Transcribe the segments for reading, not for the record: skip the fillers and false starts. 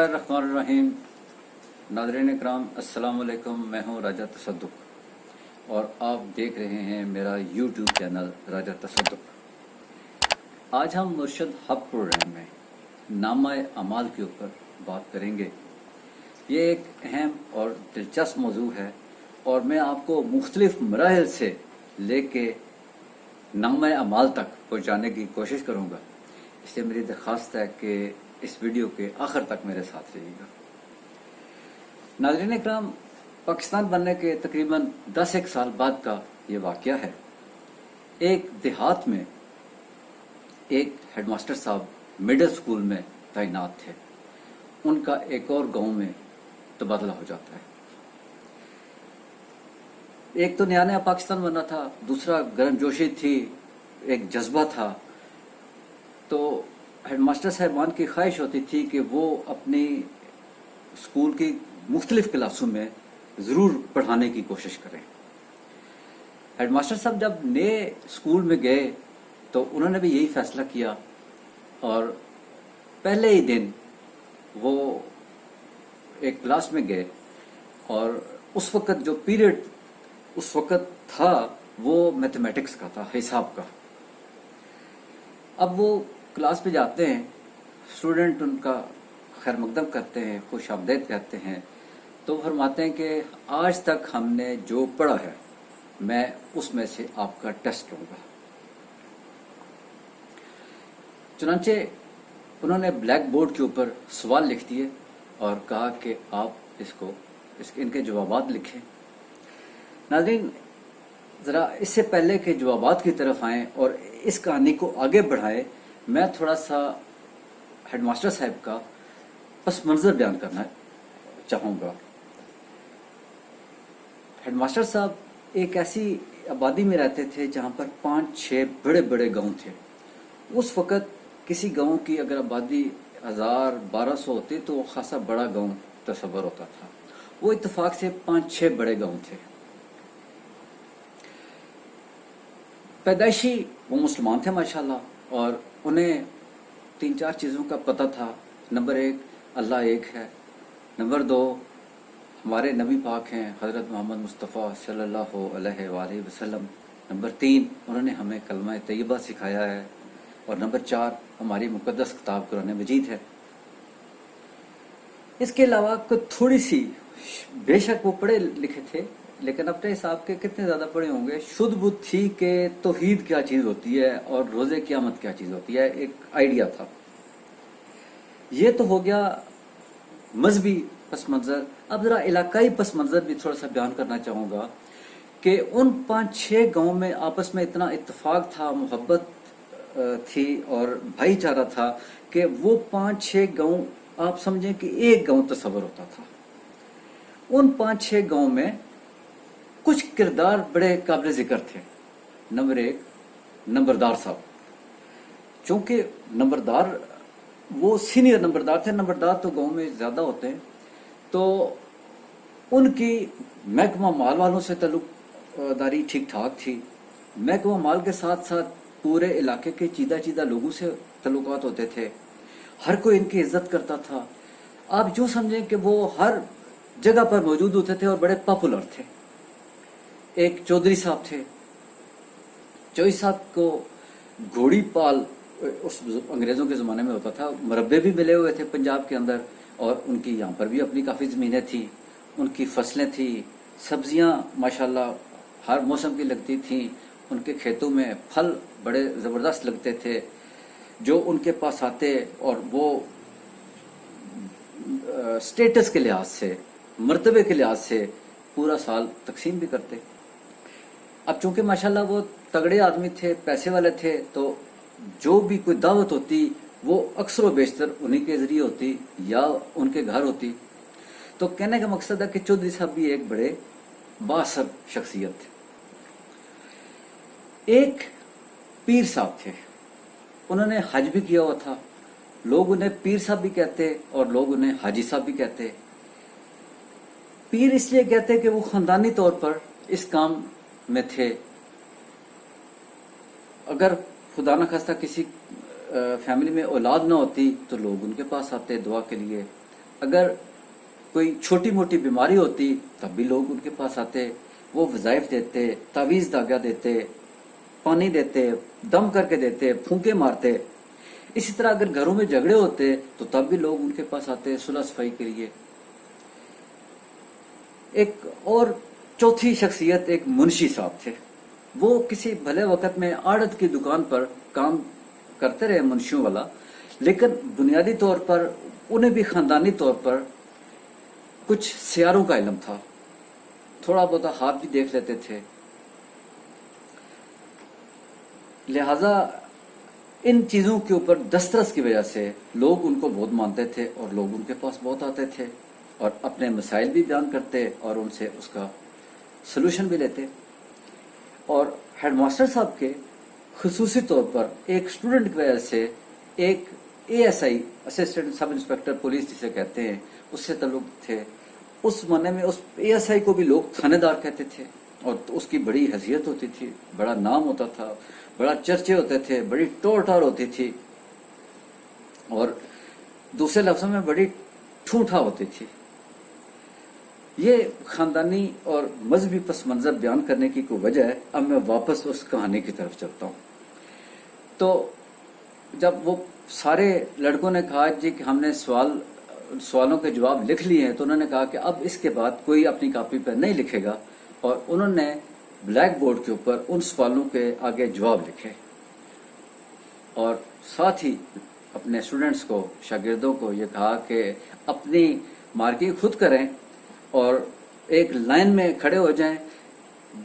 बिस्मिल्लाहिर्रहमानिर्रहीम। नाज़रीन इकराम, अस्सलाम वालेकुम। मैं हूँ राजा तसद्दुक़ और आप देख रहे हैं मेरा यूट्यूब चैनल राजा तसद्दुक़। आज हम मुर्शद हब प्रोग्राम में नामा-ए अमाल के ऊपर बात करेंगे। ये एक अहम और दिलचस्प मौजू है और मैं आपको मुख्तलिफ मराहिल से लेके नामा-ए अमाल तक पहुँचाने की कोशिश करूँगा। इसलिए मेरी दरख्वास्त है कि इस वीडियो के आखिर तक मेरे साथ रहिएगा। नाज़रीन इकराम, पाकिस्तान बनने के तकरीबन 10 साल बाद का ये वाक़या है। एक देहात में एक हेडमास्टर साहब मिडिल स्कूल में तैनात थे। उनका एक और गांव में तबादला हो जाता है। एक तो नया नया पाकिस्तान बना था, दूसरा गर्मजोशी थी, एक जज्बा था। तो हेडमास्टर साहबान की ख्वाहिश होती थी कि वो अपनी स्कूल की मुख्तलिफ क्लासों में ज़रूर पढ़ाने की कोशिश करें। हेडमास्टर साहब जब नए स्कूल में गए तो उन्होंने भी यही फैसला किया और पहले ही दिन वो एक क्लास में गए और उस वक़्त जो पीरियड उस वक़्त था वो मैथमेटिक्स का था, हिसाब का। अब वो क्लास पे जाते हैं, स्टूडेंट उनका खैर मकदम करते हैं, खुश आमदीद कहते हैं। तो फरमाते हैं कि आज तक हमने जो पढ़ा है मैं उसमें से आपका टेस्ट लूँगा। चुनांचे उन्होंने ब्लैक बोर्ड के ऊपर सवाल लिख दिए और कहा कि आप इनके जवाबात लिखें। नाज़रीन, ज़रा इससे पहले के जवाबात की तरफ आएँ और इस कहानी को आगे बढ़ाएं, मैं थोड़ा सा हेडमास्टर साहब का पस मंज़र बयान करना चाहूँगा। हेडमास्टर साहब एक ऐसी आबादी में रहते थे जहाँ पर 5-6 बड़े बड़े गांव थे। उस वक़्त किसी गांव की अगर आबादी 1000-1200 होती तो वो खासा बड़ा गांव तस्वर होता था। वो इत्तेफाक से 5-6 बड़े गांव थे। पैदाइशी वो मुसलमान थे माशाल्लाह, और उन्हें 3-4 चीज़ों का पता था। नंबर 1, अल्लाह एक है। नंबर 2, हमारे नबी पाक हैं हज़रत मोहम्मद मुस्तफ़ा सल्लल्लाहु अलैहि वसल्लम। नंबर 3, उन्होंने हमें कलमा तैयबा सिखाया है। और नंबर 4, हमारी मुक़द्दस किताब कुरान मजीद है। इसके अलावा कुछ थोड़ी सी, बेशक वो पढ़े लिखे थे लेकिन अपने हिसाब के कितने ज़्यादा पढ़े होंगे, शुद्ध बुद्ध थी कि तौहीद क्या चीज़ होती है और रोज़े क़यामत क्या चीज़ होती है, एक आइडिया था। ये तो हो गया मजहबी पस मंज़र। अब ज़रा इलाकाई पस मंज़र भी थोड़ा सा बयान करना चाहूँगा कि उन 5-6 गाँव में आपस में इतना इत्तेफाक था, मोहब्बत थी और भाईचारा था कि वो 5-6 गाँव आप समझें कि एक गाँव तस्वर होता था। उन 5-6 गाँव में कुछ किरदार बड़े काबिल ज़िक्र थे। नंबर 1, नंबरदार साहब। चूँकि नंबरदार वो सीनियर नंबरदार थे, नंबरदार तो गांव में ज़्यादा होते हैं, तो उनकी महकमा माल वालों से ताल्लुक़दारी ठीक ठाक थी। महकमा माल के साथ साथ पूरे इलाके के चीदा लोगों से ताल्लुकात होते थे। हर कोई इनकी इज्जत करता था। आप यूँ समझें कि वो हर जगह पर मौजूद होते थे और बड़े पॉपुलर थे। एक चौधरी साहब थे। चौधरी साहब को घोड़ी पाल उस अंग्रेज़ों के ज़माने में होता था। मरब्बे भी मिले हुए थे पंजाब के अंदर और उनकी यहाँ पर भी अपनी काफ़ी ज़मीनें थी, उनकी फसलें थी, सब्जियाँ माशाल्लाह हर मौसम की लगती थीं। उनके खेतों में फल बड़े ज़बरदस्त लगते थे जो उनके पास आते और वो स्टेटस के लिहाज से, मर्तबे के लिहाज से पूरा साल तकसीम भी करते। अब चूंकि माशाल्लाह वो तगड़े आदमी थे, पैसे वाले थे, तो जो भी कोई दावत होती वो अक्सर व बेशतर उन्हीं के ज़रिए होती या उनके घर होती। तो कहने का मकसद है कि चौधरी साहब भी एक बड़े बाअसर शख्सियत थे। एक पीर साहब थे, उन्होंने हज भी किया हुआ था। लोग उन्हें पीर साहब भी कहते और लोग उन्हें हाजी साहब भी कहते। पीर इसलिए कहते कि वो ख़ानदानी तौर पर इस काम में थे। अगर खुदा न खास्ता किसी फैमिली में औलाद ना होती तो लोग उनके पास आते दुआ के लिए। اگر کوئی چھوٹی موٹی بیماری ہوتی تب بھی لوگ ان کے پاس آتے، وہ وظائف دیتے، تعویذ داغا دیتے، پانی دیتے، دم کر کے دیتے، پھونکے مارتے۔ اسی طرح اگر گھروں میں جھگڑے ہوتے تو تب بھی لوگ ان کے پاس آتے صلح صفائی کے لیے۔ ایک اور چوتھی شخصیت ایک منشی صاحب تھے۔ وہ کسی بھلے وقت میں آڑت کی دکان پر کام کرتے رہے منشیوں والا، لیکن بنیادی طور پر انہیں بھی خاندانی طور پر کچھ سیاروں کا علم تھا، تھوڑا بہت ہاتھ بھی دیکھ لیتے تھے، لہذا ان چیزوں کے اوپر دسترس کی وجہ سے لوگ ان کو بہت مانتے تھے اور لوگ ان کے پاس بہت آتے تھے اور اپنے مسائل بھی بیان کرتے اور ان سے اس کا سلوشن بھی لیتے۔ اور ہیڈ ماسٹر صاحب کے خصوصی طور پر ایک اسٹوڈنٹ کی وجہ سے ایک A S I, assistant sub inspector police جسے کہتے ہیں، اس سے تعلق تھے۔ اس معنی میں اس اے ایس آئی کو بھی لوگ تھانے دار کہتے تھے اور اس کی بڑی حیثیت ہوتی تھی، بڑا نام ہوتا تھا، بڑا چرچے ہوتے تھے، بڑی ٹور ٹار ہوتی تھی اور دوسرے لفظوں میں بڑی ٹھوٹھا ہوتی تھی۔ یہ خاندانی اور مذہبی پس منظر بیان کرنے کی کوئی وجہ ہے۔ اب میں واپس اس کہانی کی طرف چلتا ہوں۔ تو جب وہ سارے لڑکوں نے کہا جی کہ ہم نے سوالوں کے جواب لکھ لیے ہیں، تو انہوں نے کہا کہ اب اس کے بعد کوئی اپنی کاپی پر نہیں لکھے گا، اور انہوں نے بلیک بورڈ کے اوپر ان سوالوں کے آگے جواب لکھے اور ساتھ ہی اپنے اسٹوڈنٹس کو، شاگردوں کو یہ کہا کہ اپنی مارکنگ خود کریں اور ایک لائن میں کھڑے ہو جائیں،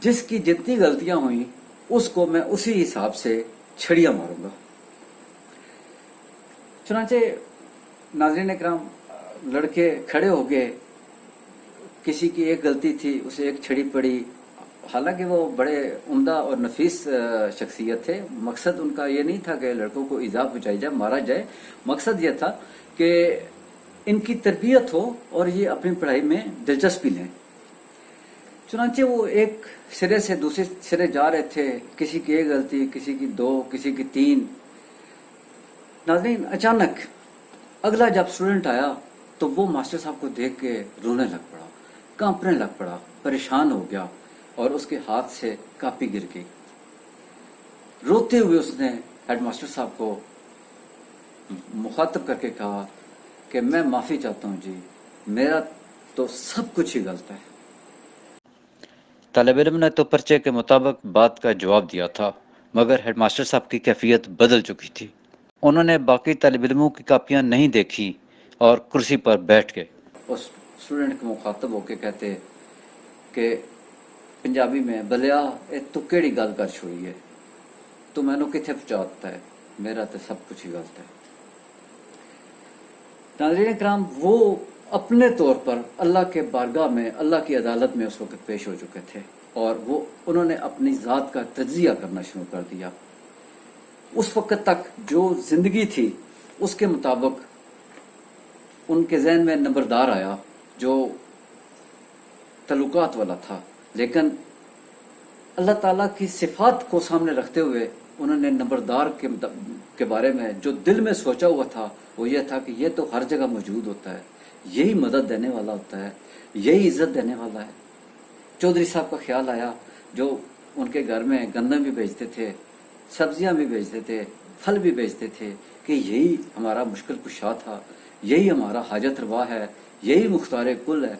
جس کی جتنی غلطیاں ہوئیں اس کو میں اسی حساب سے چھڑیاں ماروں گا۔ چنانچہ ناظرین اکرام، لڑکے کھڑے ہو گئے، کسی کی ایک غلطی تھی، اسے ایک چھڑی پڑی، حالانکہ وہ بڑے عمدہ اور نفیس شخصیت تھے۔ مقصد ان کا یہ نہیں تھا کہ لڑکوں کو ایذا پہنچائی جائے، مارا جائے، مقصد یہ تھا کہ ان کی تربیت ہو اور یہ اپنی پڑھائی میں دلچسپی لیں۔ چنانچہ وہ ایک سرے سے دوسرے سرے جا رہے تھے، کسی کی ایک غلطی، کسی کی دو، کسی کی تین۔ ناظرین، اچانک اگلا جب اسٹوڈنٹ آیا تو وہ ماسٹر صاحب کو دیکھ کے رونے لگ پڑا، کانپنے لگ پڑا، پریشان ہو گیا اور اس کے ہاتھ سے کاپی گر گئی۔ روتے ہوئے اس نے ہیڈ ماسٹر صاحب کو مخاطب کر کے کہا کہ میں معافی چاہتا ہوں جی، میرا تو سب کچھ ہی غلط ہے۔ طالب علم نے تو پرچے کے مطابق بات کا جواب دیا تھا، مگر ہیڈ ماسٹر صاحب کی کیفیت بدل چکی تھی۔ انہوں نے باقی طالب علموں کی کاپیاں نہیں دیکھی اور کرسی پر بیٹھ گئے۔ اس اسٹوڈنٹ کو مخاطب ہو کے کہتے کہ پنجابی میں بلیا تو کیڑی گل کر چھوڑی ہے، تو میں نے کتنے پہنچاتا ہے، میرا تو سب کچھ ہی غلط ہے۔ ناظرین کرام، وہ اپنے طور پر اللہ کے بارگاہ میں، اللہ کی عدالت میں اس وقت پیش ہو چکے تھے اور انہوں نے اپنی ذات کا تجزیہ کرنا شروع کر دیا۔ اس وقت تک جو زندگی تھی اس کے مطابق ان کے ذہن میں نمبردار آیا جو تعلقات والا تھا، لیکن اللہ تعالیٰ کی صفات کو سامنے رکھتے ہوئے انہوں نے نمبردار کے بارے میں جو دل میں سوچا ہوا تھا وہ یہ تھا کہ یہ تو ہر جگہ موجود ہوتا ہے، یہی مدد دینے والا ہوتا ہے، یہی عزت دینے والا ہے۔ چودھری صاحب کا خیال آیا جو ان کے گھر میں گندم بھی بیچتے تھے، سبزیاں بھی بیچتے تھے، پھل بھی بیچتے تھے، کہ یہی ہمارا مشکل کشا تھا، یہی ہمارا حاجت روا ہے، یہی مختار کل ہے۔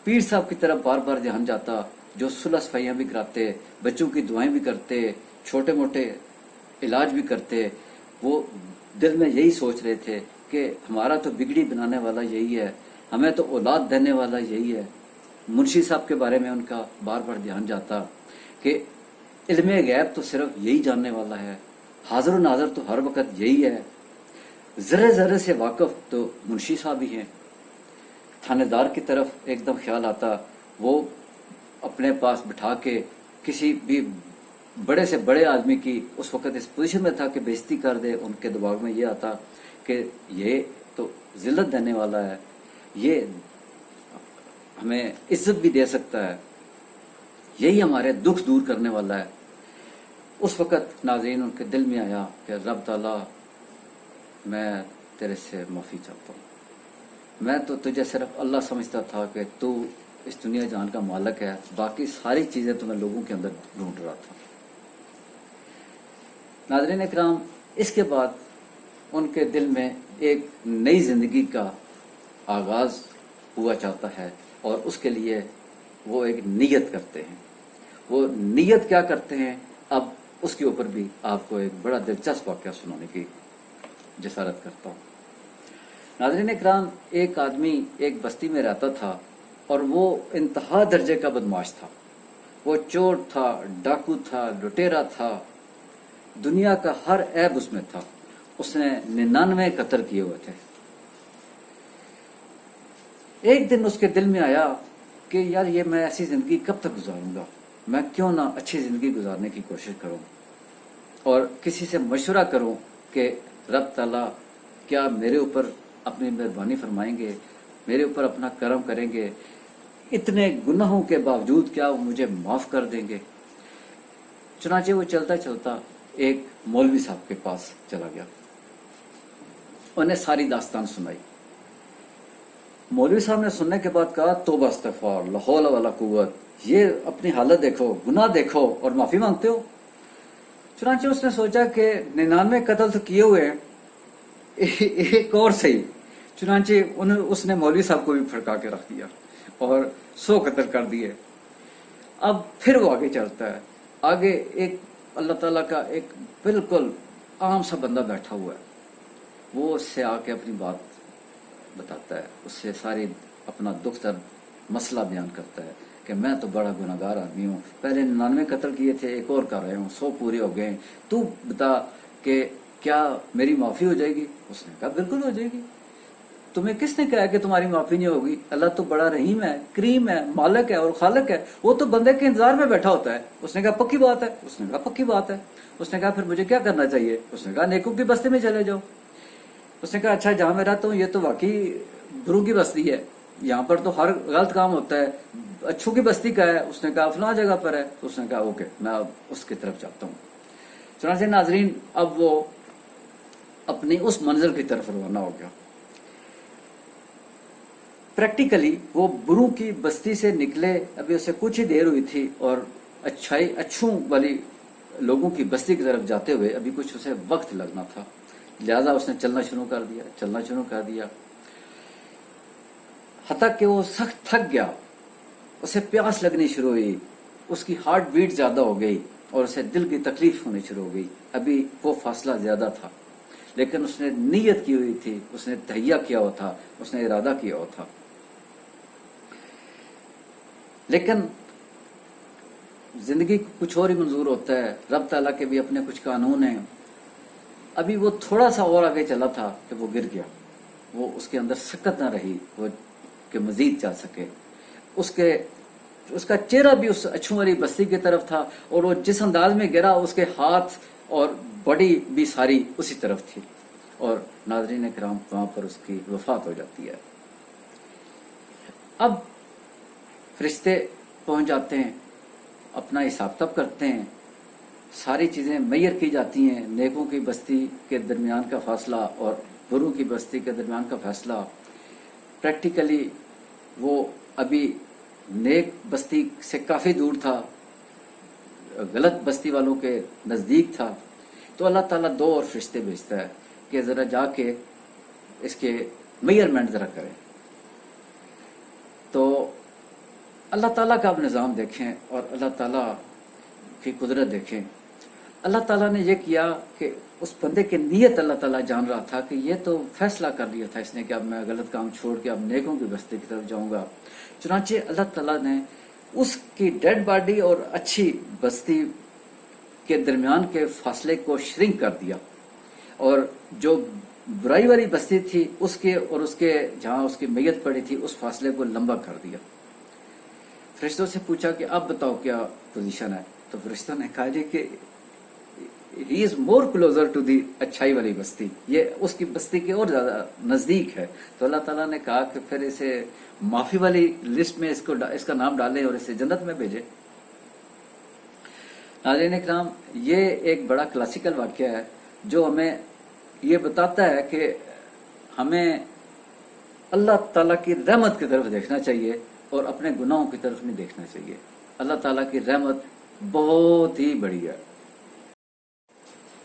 پیر صاحب کی طرف بار بار دھیان جاتا، جو صلح صفائیاں بھی کراتے، بچوں کی دعائیں بھی کرتے، چھوٹے موٹے علاج بھی کرتے۔ وہ دل میں یہی سوچ رہے تھے کہ ہمارا تو بگڑی بنانے والا یہی ہے، ہمیں تو اولاد دینے والا یہی ہے۔ منشی صاحب کے بارے میں ان کا بار بار دھیان جاتا کہ علم غیب تو صرف یہی جاننے والا ہے، حاضر و ناظر تو ہر وقت یہی ہے، ذرے ذرے سے واقف تو منشی صاحب ہی ہیں۔ تھانے دار کی طرف ایک دم خیال آتا، وہ اپنے پاس بٹھا کے کسی بھی بڑے سے بڑے آدمی کی، اس وقت اس پوزیشن میں تھا کہ بےزتی کر دے، ان کے دماغ میں یہ آتا کہ یہ تو ذلت دینے والا ہے، یہ ہمیں عزت بھی دے سکتا ہے، یہی ہمارے دکھ دور کرنے والا ہے۔ اس وقت ناظرین ان کے دل میں آیا کہ رب تعالیٰ میں تیرے سے معافی چاہتا ہوں، मैं तो तुझे सिर्फ अल्लाह समझता था कि तू इस दुनिया जहान का मालिक है, बाकी सारी चीजें तो मैं लोगों के अंदर ढूंढ रहा था। नाज़रीन इकराम, इसके बाद उनके दिल में एक नई जिंदगी का आगाज हुआ चाहता है और उसके लिए वो एक नियत करते हैं। वो नियत क्या करते हैं, अब उसके ऊपर भी आपको एक बड़ा दिलचस्प वाक़या सुनाने की जसारत करता हूँ। नाज़रीन इकराम, एक आदमी एक बस्ती में रहता था और वो इंतहा दर्जे का बदमाश था। वो चोर था, डाकू था, लुटेरा था, दुनिया का हर ऐब उसमें था। उसने 99 कत्ल किए हुए थे। एक दिन उसके दिल में आया कि यार ये मैं ऐसी जिंदगी कब तक गुजारूंगा, मैं क्यों ना अच्छी जिंदगी गुजारने की कोशिश करूं और किसी से मशवरा करूं कि रब ताला क्या मेरे ऊपर अपनी मेहरबानी फरमाएंगे, मेरे ऊपर अपना करम करेंगे, इतने गुनाहों के बावजूद क्या वो मुझे माफ कर देंगे। चुनाचे वो चलता चलता एक मौलवी साहब के पास चला गया, उन्हें सारी दास्तान सुनाई। मौलवी साहब ने सुनने के बाद कहा, तौबा इस्तगफार, ला हौला वला कुव्वत, ये अपनी हालत देखो, गुनाह देखो और माफी मांगते हो। चुनाचे उसने सोचा कि 99 कत्ल तो किए हुए हैं, एक और सही। चुनाचे उसने मौलवी साहब को भी फड़का के रख दिया और 100 कत्ल कर दिए। अब फिर वो आगे चलता है। आगे एक अल्लाह ताला का एक बिल्कुल आम सा बंदा बैठा हुआ है। वो उससे आके अपनी बात बताता है, उससे सारी अपना दुख दर्द मसला बयान करता है कि मैं तो बड़ा गुनाहगार आदमी हूँ, पहले 99 कत्ल किए थे, एक और कर रहे हूँ, 100 पूरे हो गए, तू बता कि क्या मेरी माफी हो जाएगी। उसने कहा बिल्कुल हो जाएगी। तुम्हें किसने कहा कि तुम्हारी माफी नहीं होगी? अल्लाह तो बड़ा रहीम है, करीम है, मालिक है और खालिक है, वो तो बंदे के इंतजार में बैठा होता है। उसने कहा पक्की बात है। उसने कहा पक्की बात है। उसने कहा फिर मुझे क्या करना चाहिए? उसने कहा नेकों की बस्ती में चले जाओ। उसने कहा अच्छा, जहां मैं रहता हूँ ये तो वाकई बुरों की बस्ती है, यहाँ पर तो हर गलत काम होता है, अच्छों की बस्ती का है। उसने कहा फलां जगह पर है। तो उसने कहा ओके, मैं अब उसकी तरफ जाता हूँ। चुनांचे नाजरीन, अब वो अपनी उस मंजिल की तरफ रवाना हो गया। प्रैक्टिकली वो बुरों की बस्ती से निकले, अभी उसे कुछ ही देर हुई थी और अच्छों वाली लोगों की बस्ती की तरफ जाते हुए अभी कुछ उसे वक्त लगना था, लिहाजा उसने चलना शुरू कर दिया। हत्ता कि वो सख्त थक गया, उसे प्यास लगनी शुरू हुई, उसकी हार्ट बीट ज्यादा हो गई और उसे दिल की तकलीफ होनी शुरू हो गई। अभी वो फासला ज्यादा था, लेकिन उसने नीयत की हुई थी, उसने तहैया किया हुआ था, उसने इरादा किया हुआ था। लेकिन जिंदगी कुछ और ही मंजूर होता है, रब ताला के भी अपने कुछ कानून हैं। अभी वो थोड़ा सा और आगे चला था कि वो गिर गया। वो उसके अंदर सकत ना रही वो कि मजीद जा सके। उसका चेहरा भी उस अच्छों वाली बस्ती की तरफ था और वो जिस अंदाज में गिरा, उसके हाथ और बॉडी भी सारी उसी तरफ थी। और नाज़रीन किराम, वहां पर उसकी वफात हो जाती है। अब फरिश्ते पहुंच जाते हैं, अपना हिसाब तब करते हैं, सारी चीजें मैयर की जाती हैं। नेकों की बस्ती के दरमियान का फासला और बुरों की बस्ती के दरमियान का फैसला। प्रैक्टिकली वो अभी नेक बस्ती से काफी दूर था, गलत बस्ती वालों के नजदीक था। तो अल्लाह ताला 2 और फरिश्ते भेजता है कि जरा जाके इसके मेजरमेंट जरा करें। तो अल्लाह ताला का आप निज़ाम देखें और अल्लाह ताला की कुदरत देखें। अल्लाह ताला ने यह किया कि उस बंदे की नीयत अल्लाह ताला जान रहा था कि ये तो फैसला कर लिया था इसने कि अब मैं गलत काम छोड़ के अब नेकों की बस्ती की तरफ जाऊंगा। चुनांचे अल्लाह ताला ने उसकी डेड बॉडी और अच्छी बस्ती के दरमियान के फासले को श्रिंक कर दिया और जो बुराई वाली बस्ती थी उसके और उसके जहां उसकी मैयत पड़ी थी उस फासले को लंबा कर दिया। फरिश्तों से पूछा कि अब बताओ क्या पोजीशन है। तो फरिश्तों ने कहा जी कि he is more closer to the अच्छाई वाली बस्ती, ये उसकी बस्ती के और ज्यादा नजदीक है। तो अल्लाह ताला ने कहा कि फिर इसे माफी वाली लिस्ट में इसका नाम डालें और इसे जन्नत में भेजें। नाज़रीन इकराम, ये एक बड़ा क्लासिकल वाक़या है जो हमें ये बताता है कि हमें اللہ تعالیٰ کی رحمت کی طرف دیکھنا چاہیے اور اپنے گناہوں کی طرف نہیں دیکھنا چاہیے. اللہ تعالیٰ کی رحمت بہت ہی بڑی ہے.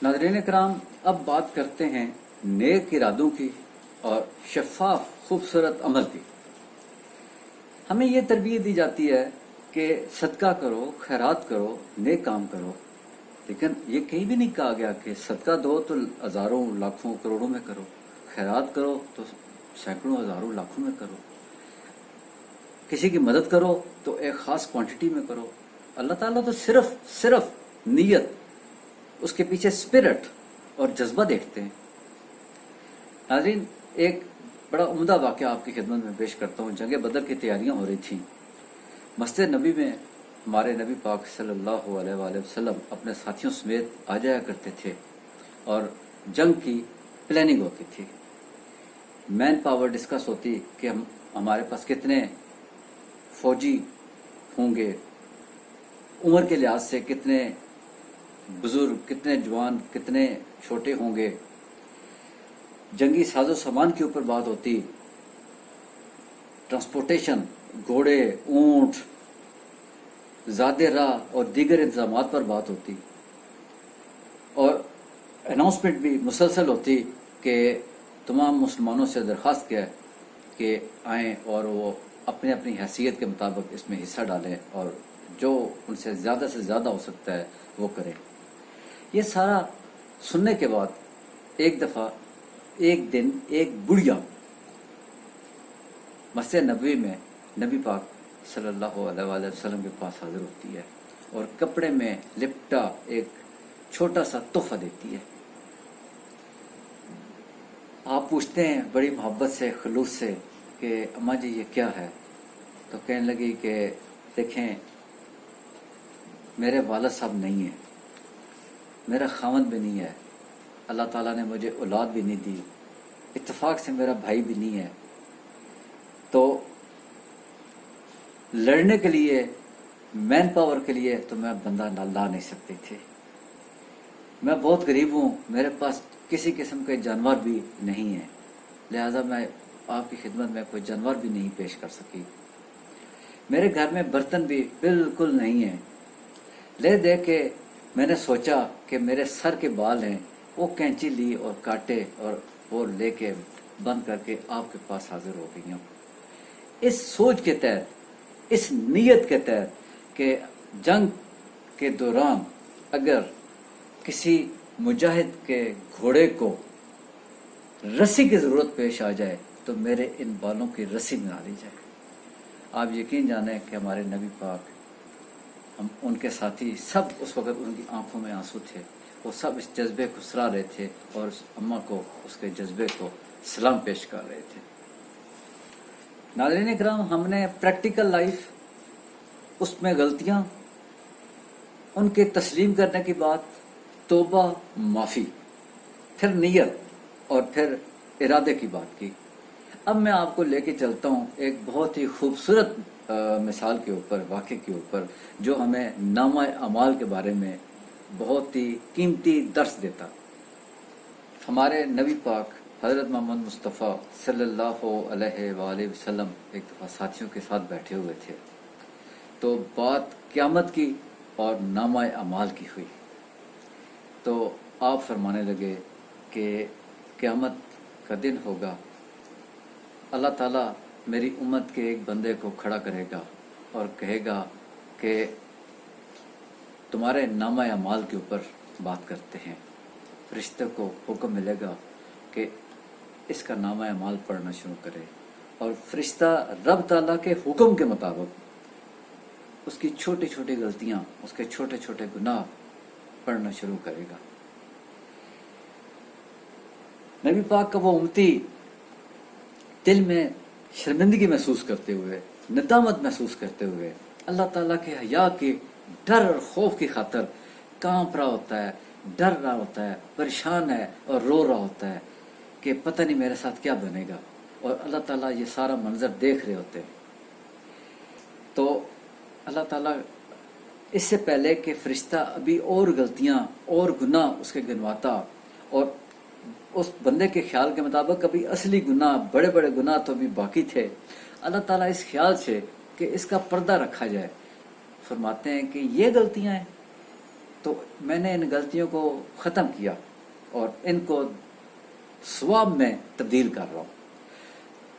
ناظرین کرام، اب بات کرتے ہیں نیک ارادوں کی اور شفاف خوبصورت عمل کی. ہمیں یہ تربیت دی جاتی ہے کہ صدقہ کرو، خیرات کرو، نیک کام کرو، لیکن یہ کہیں بھی نہیں کہا گیا کہ صدقہ دو تو ہزاروں لاکھوں کروڑوں میں کرو، خیرات کرو تو سینکڑوں ہزاروں لاکھوں میں کرو، کسی کی مدد کرو تو ایک خاص کوانٹٹی میں کرو. اللہ تعالیٰ تو صرف نیت، اس کے پیچھے اسپرٹ اور جذبہ دیکھتے ہیں. ناظرین، ایک بڑا عمدہ واقعہ آپ کی خدمت میں پیش کرتا ہوں. جنگ بدر کی تیاریاں ہو رہی تھیں. مسجد نبی میں ہمارے نبی پاک صلی اللہ علیہ وآلہ وسلم اپنے ساتھیوں سمیت آ جایا کرتے تھے اور جنگ کی پلاننگ ہوتی تھی. مین پاور ڈسکس ہوتی کہ ہمارے پاس کتنے فوجی ہوں گے، عمر کے لحاظ سے کتنے بزرگ، کتنے جوان، کتنے چھوٹے ہوں گے. جنگی ساز و سامان کے اوپر بات ہوتی، ٹرانسپورٹیشن، گھوڑے، اونٹ، زیادہ راہ اور دیگر انتظامات پر بات ہوتی، اور اناؤنسمنٹ بھی مسلسل ہوتی کہ تمام مسلمانوں سے درخواست کیا ہے کہ آئیں اور وہ اپنی اپنی حیثیت کے مطابق اس میں حصہ ڈالیں اور جو ان سے زیادہ ہو سکتا ہے وہ کریں. یہ سارا سننے کے بعد ایک دفعہ ایک دن ایک بڑھیا مسجد نبوی میں نبی پاک صلی اللہ علیہ وآلہ وسلم کے پاس حاضر ہوتی ہے اور کپڑے میں لپٹا ایک چھوٹا سا تحفہ دیتی ہے. آپ پوچھتے ہیں بڑی محبت سے، خلوص سے کہ اماں جی یہ کیا ہے؟ تو کہنے لگی کہ دیکھیں، میرے والد صاحب نہیں ہیں، میرا خاوند بھی نہیں ہے، اللہ تعالیٰ نے مجھے اولاد بھی نہیں دی، اتفاق سے میرا بھائی بھی نہیں ہے، تو لڑنے کے لیے، مین پاور کے لیے تو میں بندہ لا نہیں سکتی تھی. میں بہت غریب ہوں، میرے پاس کسی قسم کے جانور بھی نہیں ہیں، لہذا میں آپ کی خدمت میں کوئی جانور بھی نہیں پیش کر سکی. میرے گھر میں برتن بھی بالکل نہیں ہیں. لے دے کے میں نے سوچا کہ میرے سر کے بال ہیں، وہ کینچی لی اور کاٹے اور وہ لے کے بند کر کے آپ کے پاس حاضر ہو گئی ہوں. اس سوچ کے تحت، اس نیت کے تحت کہ جنگ کے دوران اگر کسی مجاہد کے گھوڑے کو رسی کی ضرورت پیش آ جائے تو میرے ان بالوں کی رسی بنا لی جائے. آپ یقین جانیں کہ ہمارے نبی پاک، ہم ان کے ساتھی سب اس وقت ان کی آنکھوں میں آنسو تھے، وہ سب اس جذبے کو سرا رہے تھے اور اس اماں کو، اس کے جذبے کو سلام پیش کر رہے تھے. ناظرین کرام، ہم نے پریکٹیکل لائف، اس میں غلطیاں، ان کے تسلیم کرنے کی بات، توبہ، معافی، پھر نیت اور پھر ارادے کی بات کی. اب میں آپ کو لے کے چلتا ہوں ایک بہت ہی خوبصورت مثال کے اوپر، واقعے کے اوپر، جو ہمیں نامہ اعمال کے بارے میں بہت ہی قیمتی درس دیتا. ہمارے نبی پاک حضرت محمد مصطفیٰ صلی اللہ علیہ وآلہ وسلم ایک دفعہ ساتھیوں کے ساتھ بیٹھے ہوئے تھے تو بات قیامت کی اور نامہ اعمال کی ہوئی. تو آپ فرمانے لگے کہ قیامت کا دن ہوگا، اللہ تعالیٰ میری امت کے ایک بندے کو کھڑا کرے گا اور کہے گا کہ تمہارے نامہ اعمال کے اوپر بات کرتے ہیں. فرشتے کو حکم ملے گا کہ اس کا نامہ اعمال پڑھنا شروع کرے، اور فرشتہ رب تعالیٰ کے حکم کے مطابق اس کی چھوٹی چھوٹی غلطیاں، اس کے چھوٹے چھوٹے گناہ پڑھنا شروع کرے گا. نبی پاک کا وہ امتی دل میں شرمندگی محسوس کرتے ہوئے، ندامت محسوس کرتے ہوئے، اللہ تعالیٰ کے حیا کے ڈر اور خوف کی خاطر کانپ رہا ہوتا ہے، ڈر رہا ہوتا ہے، پریشان ہے اور رو رہا ہوتا ہے کہ پتہ نہیں میرے ساتھ کیا بنے گا. اور اللہ تعالیٰ یہ سارا منظر دیکھ رہے ہوتے ہیں. تو اللہ تعالیٰ اس سے پہلے کہ فرشتہ ابھی اور غلطیاں اور گناہ اس کے گنواتا اور उस बंदे के ख्याल के मुताबिक अभी असली गुनाह, बड़े बड़े गुनाह तो अभी बाकी थे। अल्लाह ताला इस ख्याल से कि इसका पर्दा रखा जाए, फरमाते हैं कि ये गलतियां हैं, तो मैंने इन गलतियों को ख़त्म किया और इनको सवाब में तब्दील कर रहा हूँ।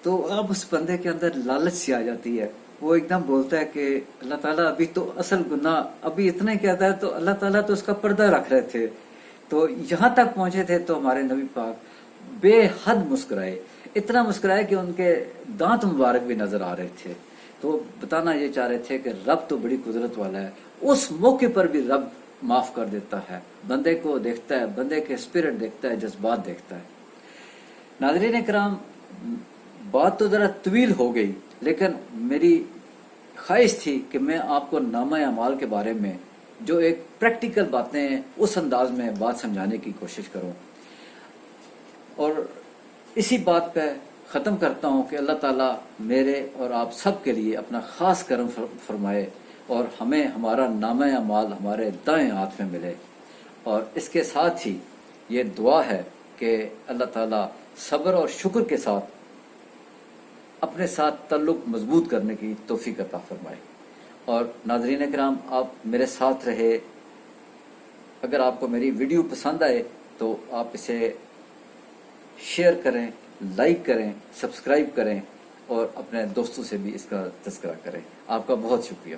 तो अब उस बंदे के अंदर लालच सी आ जाती है, वो एकदम बोलता है कि अल्लाह ताला अभी तो असल गुनाह अभी इतना ही कहता है, तो अल्लाह ताला तो उसका पर्दा रख रहे थे। तो यहाँ तक पहुंचे थे तो हमारे नबी पाक बेहद मुस्कुराए, इतना मुस्कुराए कि उनके दांत मुबारक भी नजर आ रहे थे। तो बताना ये चाह रहे थे कि रब तो बड़ी कुदरत वाला है, उस मौके पर भी रब माफ कर देता है, बंदे को देखता है, बंदे के स्पिरिट देखता है, जज्बात देखता है। नाज़रीन किराम, बात तो ज़रा तवील हो गई, लेकिन मेरी ख्वाहिश थी कि मैं आपको नामा अमाल के बारे में जो एक प्रैक्टिकल बातें उस अंदाज में बात समझाने की कोशिश करूं। और इसी बात पे ख़त्म करता हूं कि अल्लाह ताला मेरे और आप सब के लिए अपना ख़ास करम फरमाए और हमें हमारा नामा अमाल हमारे दाएं हाथ में मिले। और इसके साथ ही ये दुआ है कि अल्लाह ताला सब्र और शुक्र के साथ अपने साथ ताल्लुक मजबूत करने की तौफीक अता फरमाए। और नाज़रीन किराम, आप मेरे साथ रहे। अगर आपको मेरी वीडियो पसंद आए तो आप इसे शेयर करें, लाइक करें, सब्सक्राइब करें और अपने दोस्तों से भी इसका तज़किरा करें। आपका बहुत शुक्रिया।